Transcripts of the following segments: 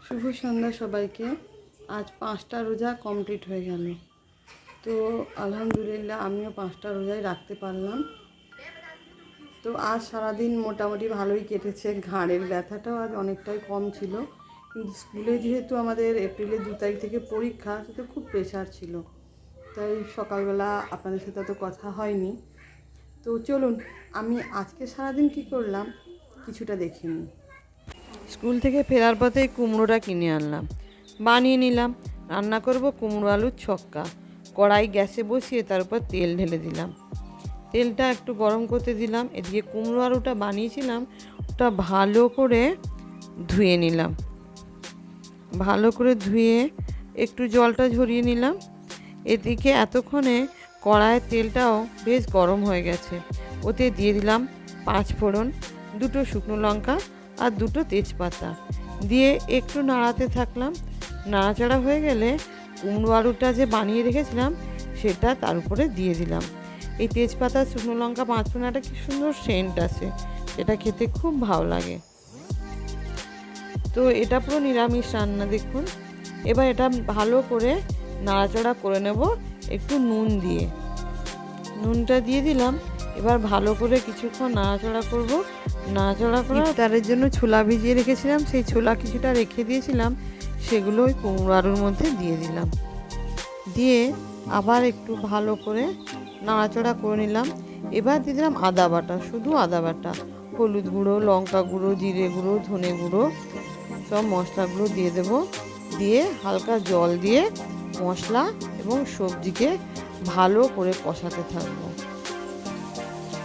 শুভ সন্ধ্যা সবাইকে। আজ 5টা রোজা কমপ্লিট হয়ে গেল। তো আলহামদুলিল্লাহ আমিও 5টা রোজাই রাখতে পারলাম। তো আজ সারাদিন মোটামুটি ভালোই কেটেছে। ঘাড়ের ব্যথাটাও আজ অনেকটাই কম ছিল, কিন্তু স্কুলে যেহেতু আমাদের এপ্রিলের 2 তারিখ থেকে পরীক্ষা, সেটা খুব প্রেশার ছিল, তাই সকালবেলা আপনাদের সাথে তো কথা হয়নি। তো চলুন আমি আজকে সারাদিন কী করলাম কিছুটা দেখে নিই। স্কুল থেকে ফেরার পথে কুমড়োটা কিনে আনলাম, বানিয়ে নিলাম। রান্না করব কুমড়ো আলুর ছক্কা। কড়াই গ্যাসে বসিয়ে তার উপর তেল ঢেলে দিলাম। তেলটা একটু গরম করতে দিলাম। এদিকে কুমড়ো আলুটা বানিয়েছিলাম, ওটা ভালো করে ধুয়ে নিলাম। ভালো করে ধুয়ে একটু জলটা ঝরিয়ে নিলাম। এদিকে এতক্ষণে কড়াইয়ের তেলটাও বেশ গরম হয়ে গেছে। ওতে দিয়ে দিলাম 5 ফোড়ন, 2টো শুকনো লঙ্কা আর 2টো তেজপাতা দিয়ে একটু নাড়াতে থাকলাম। নাড়াচাড়া হয়ে গেলে কুমড়ো আলুটা যে বানিয়ে রেখেছিলাম সেটা তার উপরে দিয়ে দিলাম। এই তেজপাতা, শুকনো লঙ্কা, 5 ফোড়ন একটা কি সুন্দর সেন্ট আছে, এটা খেতে খুব ভালো লাগে। তো এটা পুরো নিরামিষ রান্না দেখুন। এবার এটা ভালো করে নাড়াচাড়া করে নেব একটু নুন দিয়ে। নুনটা দিয়ে দিলাম। এবার ভালো করে কিছুক্ষণ নাড়াচাড়া করব। নাড়াচাড়া করে তার জন্য ছোলা ভিজিয়ে রেখেছিলাম, সেই ছোলা কিছুটা রেখে দিয়েছিলাম, সেগুলো ওই কুমড়ো আলুর মধ্যে দিয়ে দিলাম। দিয়ে আবার একটু ভালো করে নাড়াচাড়া করে নিলাম। এবার দিয়ে দিলাম আদা বাটা, শুধু আদা বাটা, হলুদ গুঁড়ো, লঙ্কা গুঁড়ো, জিরে গুঁড়ো, ধনে গুঁড়ো, সব মশলাগুলো দিয়ে দেব। দিয়ে হালকা জল দিয়ে মশলা এবং সবজিকে ভালো করে কষাতে থাকবো।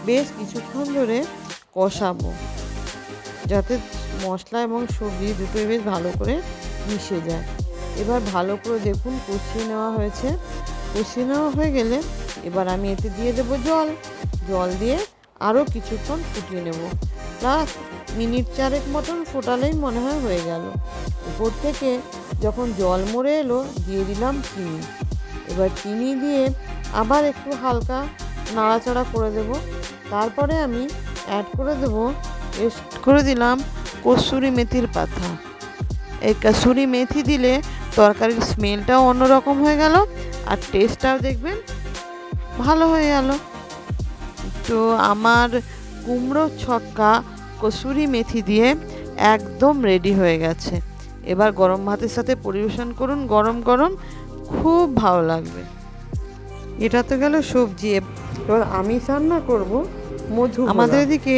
বেশ কিছুক্ষণ ধরে কষাবো, যাতে মশলা এবং সবজি দুটোই বেশ ভালো করে মিশে যায়। এবার ভালো করে দেখুন কষিয়ে নেওয়া হয়েছে। কষিয়ে নেওয়া হয়ে গেলে এবার আমি এতে দিয়ে দেবো জল। জল দিয়ে আরও কিছুক্ষণ ফুটিয়ে নেব। প্লাস মিনিট 4 মতন ফোটালেই মনে হয় হয়ে গেল। উপর থেকে যখন জল মরে এলো দিয়ে দিলাম চিনি। এবার চিনি দিয়ে আবার একটু হালকা নাড়াচাড়া করে দেব। তারপরে আমি অ্যাড করে দিলাম কসুরি মেথির পাতা। এই কসুরি মেথি দিলে তরকারির স্মেলটাও অন্যরকম হয়ে গেল আর টেস্টটাও দেখবেন ভালো হয়ে গেল। তো আমার কুমড়ো ছক্কা কসুরি মেথি দিয়ে একদম রেডি হয়ে গেছে। এবার গরম ভাতের সাথে পরিবেশন করুন, গরম গরম, খুব ভালো লাগবে। এটা তো গেল সবজি। এবার আমি রান্না করব মধু। আমাদের এদিকে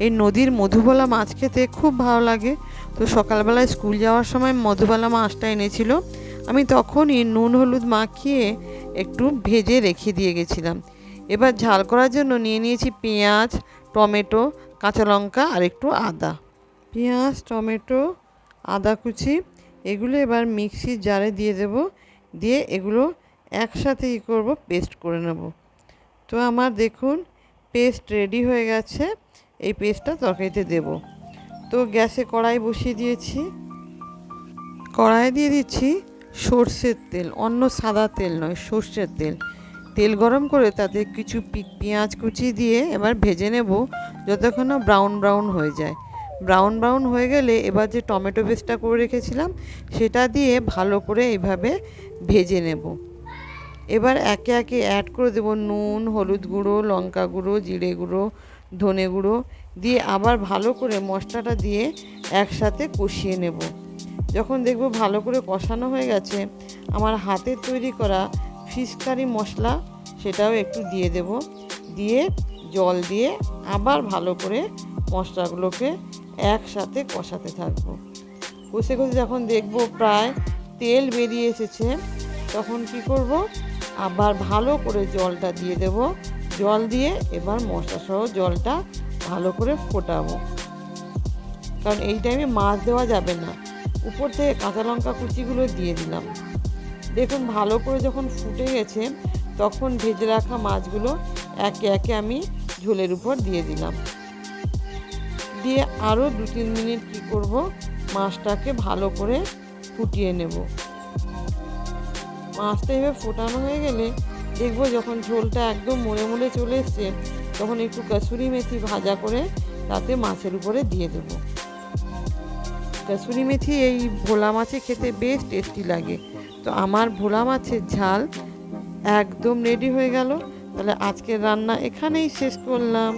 এই নদীর মধুবালা মাছ খেতে খুব ভালো লাগে। তো সকালবেলায় স্কুল যাওয়ার সময় মধুবালা মাছটা এনেছিল। আমি তখনই নুন হলুদ মাখিয়ে একটু ভেজে রেখে দিয়ে গেছিলাম। এবার ঝাল করার জন্য নিয়ে নিয়েছি পেঁয়াজ, টমেটো, কাঁচা লঙ্কা আর একটু আদা। পেঁয়াজ, টমেটো, আদা কুচি এগুলো এবার মিক্সির জারে দিয়ে দেব। দিয়ে এগুলো একসাথে পেস্ট করে নেব। তো আমার দেখুন পেস্ট রেডি হয়ে গেছে। এই পেস্টটা তরকারিতে দেব। তো গ্যাসে কড়াই বসিয়ে দিয়েছি। কড়াইয়ে দিয়ে দিচ্ছি সর্ষের তেল, অন্য সাদা তেল নয়, সর্ষের তেল। তেল গরম করে তাতে কিছু পেঁয়াজ কুচি দিয়ে এবার ভেজে নেব যতক্ষণ না ব্রাউন ব্রাউন হয়ে যায়। ব্রাউন ব্রাউন হয়ে গেলে এবার যে টমেটো পেস্টটা করে রেখেছিলাম সেটা দিয়ে ভালো করে এইভাবে ভেজে নেব। এবার একে একে অ্যাড করে দেবো নুন, হলুদ গুঁড়ো, লঙ্কা গুঁড়ো, জিরে গুঁড়ো, ধনে গুঁড়ো দিয়ে আবার ভালো করে মশলাটা দিয়ে একসাথে কষিয়ে নেব। যখন দেখব ভালো করে কষানো হয়ে গেছে, আমার হাতের তৈরি করা ফিশ কারি মশলা সেটাও একটু দিয়ে দেব। দিয়ে জল দিয়ে আবার ভালো করে মশলাগুলোকে একসাথে কষাতে থাকবো। কষে কষে যখন দেখব প্রায় তেল বেরিয়ে এসেছে, তখন কি করব, আবার ভালো করে জলটা দিয়ে দেব। জল দিয়ে এবার মশলা সহ জলটা ভালো করে ফোটাবো, কারণ এই টাইমে মাছ দেওয়া যাবে না। উপর থেকে কাঁচা লঙ্কা কুচিগুলো দিয়ে দিলাম। দেখুন ভালো করে যখন ফুটে গেছে তখন ভেজে রাখা মাছগুলো একে একে আমি ঝোলের উপর দিয়ে দিলাম। দিয়ে আরও 2-3 মিনিট কি করব, মাছটাকে ভালো করে ফুটিয়ে নেব। মাছটা এভাবে ফোটানো হয়ে গেলে দেখব যখন ঝোলটা একদম মরে মরে চলে এসছে, তখন একটু কসুরি মেথি ভাজা করে তাতে মাছের উপরে দিয়ে দেব। কসুরি মেথি এই ভোলা মাছে খেতে বেশ টেস্টি লাগে। তো আমার ভোলা মাছের ঝাল একদম রেডি হয়ে গেল। তাহলে আজকের রান্না এখানেই শেষ করলাম।